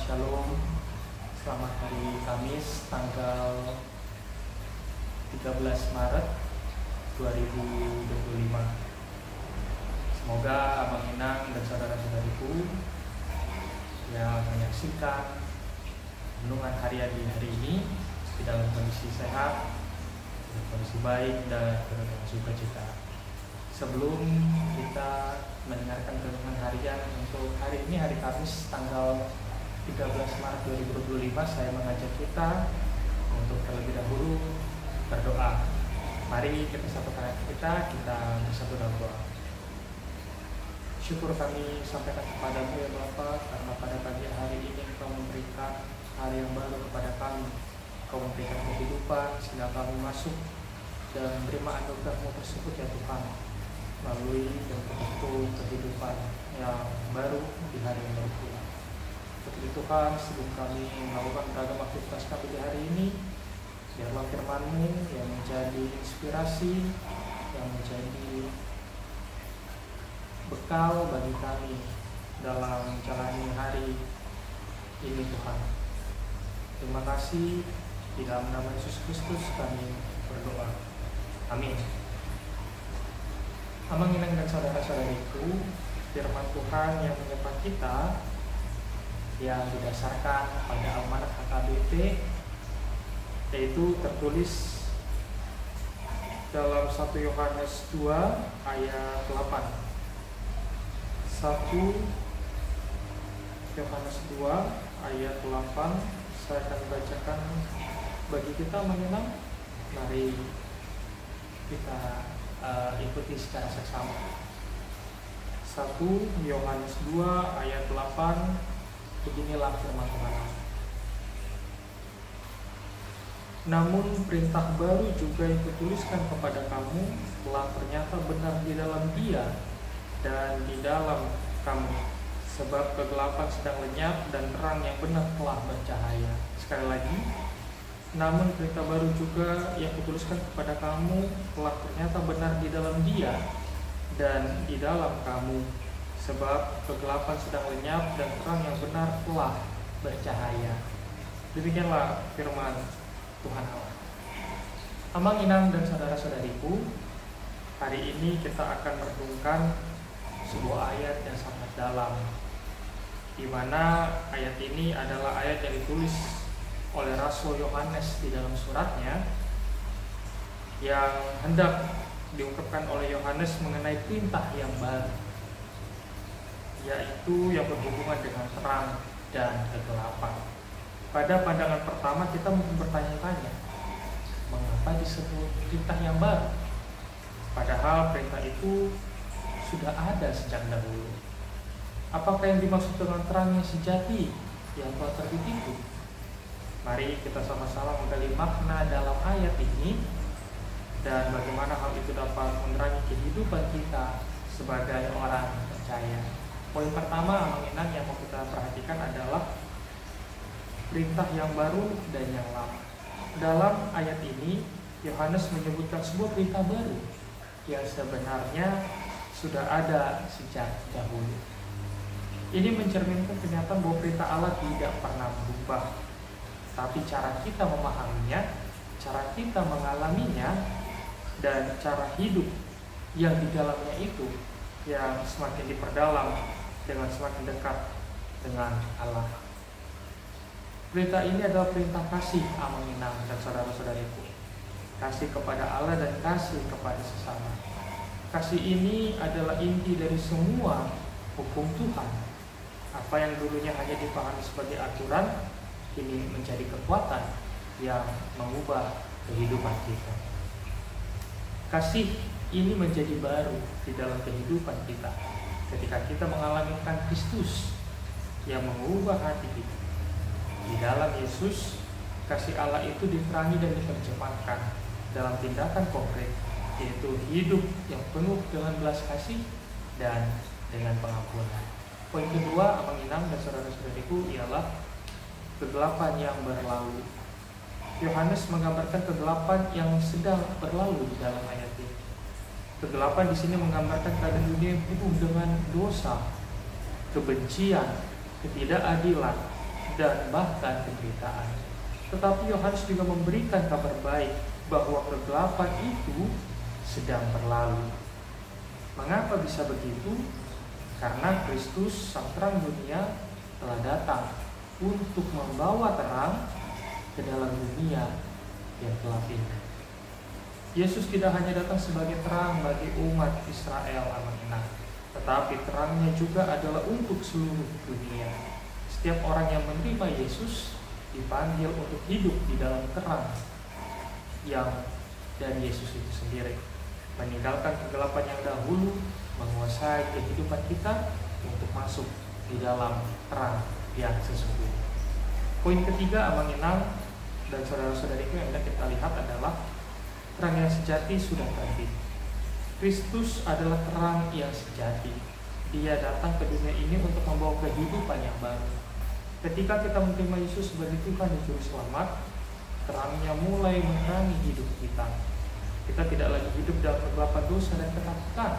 Shalom. Selamat hari Kamis tanggal 13 Maret 2025. Semoga Abang Inang dan saudara-saudariku yang menyaksikan renungan harian di hari ini di dalam kondisi sehat, dalam kondisi baik, dan dalam sukacita. Sebelum kita mendengarkan renungan harian untuk hari ini, hari Kamis tanggal 13 Maret 2025, saya mengajak kita untuk terlebih dahulu berdoa. Mari kita satukan hati kita bersatu dalam doa. Syukur kami sampaikan kepadamu ya Bapa, karena pada pagi hari ini Engkau memberikan hari yang baru kepada kami. Engkau memberikan kehidupan sehingga kami masuk dan menerima anugerah-Mu tersebut ya Tuhan, melalui dan bentuk kehidupan yang baru di hari yang baru pula. Untuk itu Tuhan, sebelum kami melakukan beragam aktivitas kami di hari ini, biarlah firman-Mu yang menjadi inspirasi, yang menjadi bekal bagi kami dalam menjalani hari ini Tuhan. Terima kasih, di dalam nama Yesus Kristus kami berdoa. Amin. Abang Inang dan saudara-saudariku, firman Tuhan yang menyapa kita yang didasarkan pada Almanak HKBP, yaitu tertulis dalam 1 Yohanes 2 ayat 8. 1 Yohanes 2 ayat 8, saya akan bacakan bagi kita mengenang. Mari kita ikuti secara seksama. 1 Yohanes 2 ayat 8, beginilah firman Tuhan. Namun perintah baru juga yang kutuliskan kepada kamu telah ternyata benar di dalam Dia dan di dalam kamu, sebab kegelapan sedang lenyap dan terang yang benar telah bercahaya. Sekali lagi, namun perintah baru juga yang kutuliskan kepada kamu telah ternyata benar di dalam Dia dan di dalam kamu, sebab kegelapan sedang lenyap dan terang yang benar telah bercahaya. Demikianlah firman Tuhan Allah. Abang Inang dan saudara-saudariku, hari ini kita akan merenungkan sebuah ayat yang sangat dalam, di mana ayat ini adalah ayat yang ditulis oleh Rasul Yohanes di dalam suratnya, yang hendak diungkapkan oleh Yohanes mengenai perintah yang baru, yaitu yang berhubungan dengan terang dan kegelapan. Pada pandangan pertama kita mungkin bertanya-tanya, mengapa disebut perintah yang baru? Padahal perintah itu sudah ada sejak dahulu. Apakah yang dimaksud dengan terang yang sejati yang telah terbit itu? Mari kita sama-sama menggali makna dalam ayat ini dan bagaimana hal itu dapat menerangi kehidupan kita sebagai orang percaya. Poin pertama, Abang Inang, yang mau kita perhatikan adalah perintah yang baru dan yang lama. Dalam ayat ini, Yohanes menyebutkan sebuah perintah baru yang sebenarnya sudah ada sejak dahulu. Ini mencerminkan kenyataan bahwa perintah Allah tidak pernah berubah, tapi cara kita memahaminya, cara kita mengalaminya, dan cara hidup yang di dalamnya itu yang semakin diperdalam dengan semakin dekat dengan Allah. Perintah ini adalah perintah kasih, Abang Inang dan saudara-saudariku. Kasih kepada Allah dan kasih kepada sesama. Kasih ini adalah inti dari semua hukum Tuhan. Apa yang dulunya hanya dipahami sebagai aturan, kini menjadi kekuatan yang mengubah kehidupan kita. Kasih ini menjadi baru di dalam kehidupan kita ketika kita mengalami Kristus yang mengubah hati kita. Di dalam Yesus, kasih Allah itu diterangi dan diterjemahkan dalam tindakan konkret, yaitu hidup yang penuh dengan belas kasih dan dengan pengampunan. Poin kedua, Abang Inang dan saudara-saudariku, ialah kegelapan yang berlalu. Yohanes menggambarkan kegelapan yang sedang berlalu di dalam ayat ini. Kegelapan di sini menggambarkan keadaan dunia yang penuh dengan dosa, kebencian, ketidakadilan, dan bahkan penderitaan. Tetapi Yohanes juga memberikan kabar baik bahwa kegelapan itu sedang berlalu. Mengapa bisa begitu? Karena Kristus, sang terang dunia, telah datang untuk membawa terang ke dalam dunia yang gelap ini. Yesus tidak hanya datang sebagai terang bagi umat Israel anak-anak, tetapi terangnya juga adalah untuk seluruh dunia. Setiap orang yang menerima Yesus dipanggil untuk hidup di dalam terang yang dari Yesus itu sendiri, meninggalkan kegelapan yang dahulu menguasai kehidupan kita untuk masuk di dalam terang yang sesungguhnya. Poin ketiga, Amang Inang dan saudara-saudariku, yang kita lihat adalah terang yang sejati sudah terbit. Kristus adalah terang yang sejati. Dia datang ke dunia ini untuk membawa kehidupan yang baru. Ketika kita menerima Yesus sebagai Tuhan dan Juru Selamat, terangnya mulai menerangi hidup kita. Kita tidak lagi hidup dalam kegelapan dosa dan ketakutan,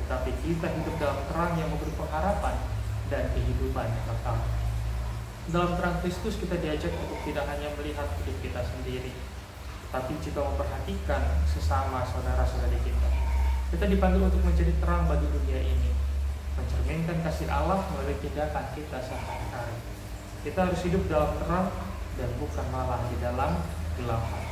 tetapi kita hidup dalam terang yang memberi pengharapan dan kehidupan yang kekal. Dalam terang Kristus kita diajak untuk tidak hanya melihat hidup kita sendiri, tapi juga memperhatikan sesama saudara-saudari kita. Kita dipanggil untuk menjadi terang bagi dunia ini, mencerminkan kasih Allah melalui tindakan kita sehari-hari. Kita harus hidup dalam terang dan bukan malah di dalam kegelapan.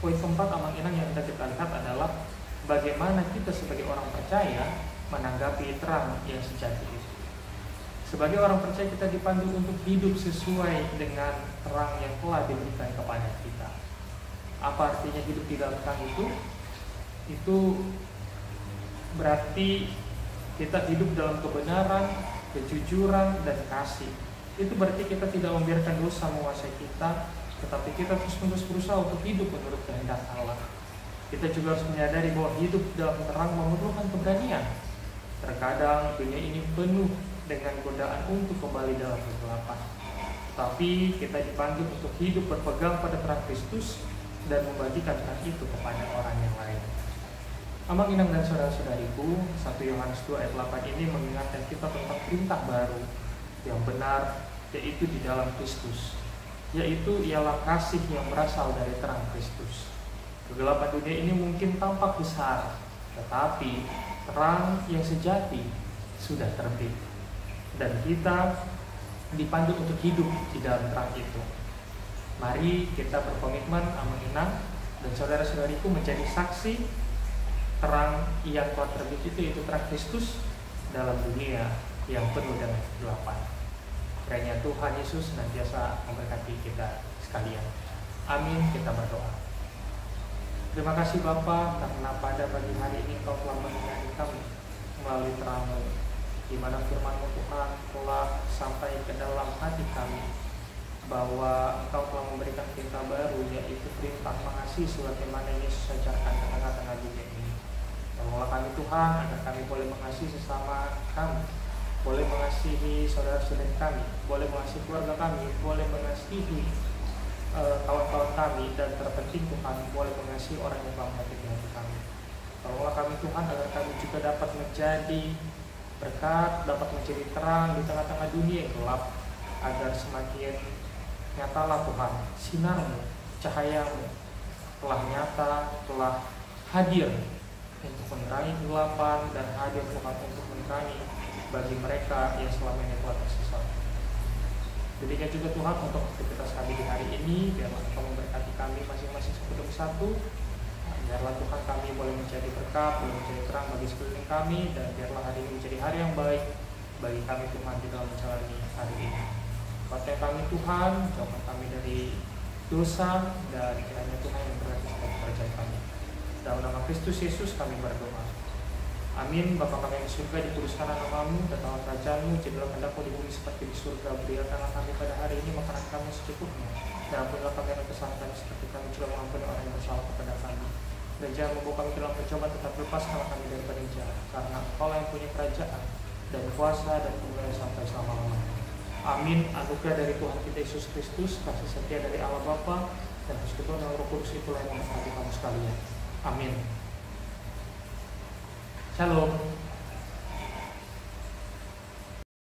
Poin keempat, Amang Inang, yang kita lihat adalah bagaimana kita sebagai orang percaya menanggapi terang yang sejati itu. Sebagai orang percaya kita dipanggil untuk hidup sesuai dengan terang yang telah diberikan kepada kita. Apa artinya hidup di dalam terang itu? Itu berarti kita hidup dalam kebenaran, kejujuran, dan kasih. Itu berarti kita tidak membiarkan dosa menguasai kita, tetapi kita terus-menerus berusaha untuk hidup menurut kehendak Allah. Kita juga harus menyadari bahwa hidup dalam terang memerlukan keberanian. Terkadang dunia ini penuh dengan godaan untuk kembali dalam kegelapan. Tapi kita dipanggil untuk hidup berpegang pada terang Kristus dan membagikan terang itu kepada orang yang lain. Amang Inang dan saudara-saudariku, 1 Yohanes 2 ayat 8 ini mengingatkan kita tentang perintah baru yang benar, yaitu di dalam Kristus, yaitu ialah kasih yang berasal dari terang Kristus. Kegelapan dunia ini mungkin tampak besar, tetapi terang yang sejati sudah terbit, dan kita dipanggil untuk hidup di dalam terang itu. Mari kita berkomitmen, Amang Inang dan saudara-saudariku, menjadi saksi terang yang telah terbit itu, yaitu terang Kristus dalam dunia yang penuh dengan kegelapan. Kiranya Tuhan Yesus senantiasa memberkati kita sekalian. Amin. Kita berdoa. Terima kasih Bapa, karena pada pagi hari ini Kau telah menemani kami melalui terang-Mu, di mana firman-Mu Tuhan telah sampai ke dalam hati kami, bahwa Engkau telah memberikan perintah baru, yaitu perintah mengasihi sebagaimana Yesus ajarkan di tengah-tengah dunia ini. Tolonglah kami Tuhan, agar kami boleh mengasihi sesama kami, boleh mengasihi saudara-saudara kami, boleh mengasihi keluarga kami, boleh mengasihi kawan-kawan kami, dan terpenting Tuhan, boleh mengasihi orang yang telah menyakiti hati kami. Tolonglah kami Tuhan, agar kami juga dapat menjadi berkat, dapat menjadi terang di tengah-tengah dunia yang gelap, agar semakin nyatalah Tuhan sinar-Mu, cahaya-Mu telah nyata, telah hadir untuk menerangi kegelapan, dan hadir Tuhan untuk menerangi bagi mereka yang selama ini telah tersesat. Demikian juga Tuhan untuk aktivitas kami di hari ini, biarlah Engkau memberkati kami masing-masing satu demi satu. Biarlah Tuhan kami boleh menjadi berkat, boleh menjadi terang bagi sekeliling kami, dan biarlah hari ini menjadi hari yang baik bagi kami Tuhan di dalam menjalani hari ini. Kuatkan kami Tuhan, jauhkan kami dari dosa, dan kiranya Tuhan yang berkati setiap pekerjaan kami. Dalam nama Kristus Yesus kami berdoa. Amin. Bapa kami yang di surga, dikuduskanlah nama-Mu, datanglah kerajaan-Mu, jadilah kehendak-Mu di bumi seperti di surga. Berikanlah kami pada hari ini makanan kami secukupnya, dan ampunilah kami akan kesalahan kami seperti kami juga mengampuni orang yang bersalah kepada kami. Dan jangan membawa kami dalam pencobaan, tetapi lepaskanlah kami daripada jahat, karena Engkau yang punya kerajaan dan kuasa dan kemuliaan sampai selama-lamanya. Amin. Anugerah dari Tuhan kita Yesus Kristus, kasih setia dari Allah Bapa, dan persekutuan Roh Kudus itulah yang memberkati kamu sekalian. Amin. Shalom.